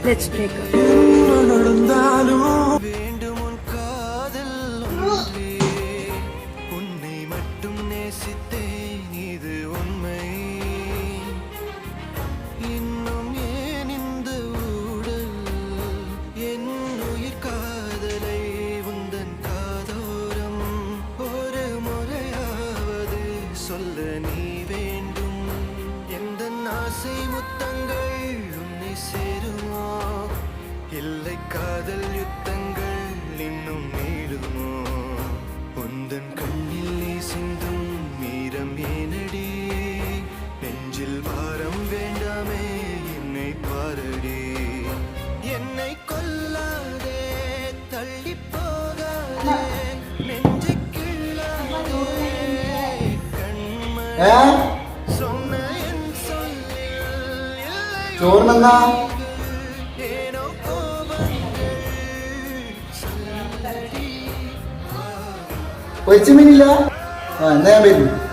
Let's break up. காதல் யுத்தங்கள் இன்னும் நீளுமோ உந்தன் கண்ணில் நீ சிந்தும் மீரம் ஏனடி நெஞ்சில் பாரம் வேண்டாமே என்னை பாரடி என்னை கொல்லாதே தள்ளி போகாதே நெஞ்சை கிள்ளாதே கண்மணி சொன்ன என் சொல்லில் ചോറിനെന്താ വെച്ച് മീനില്ല എന്നാ ഞാൻ വരുന്നു.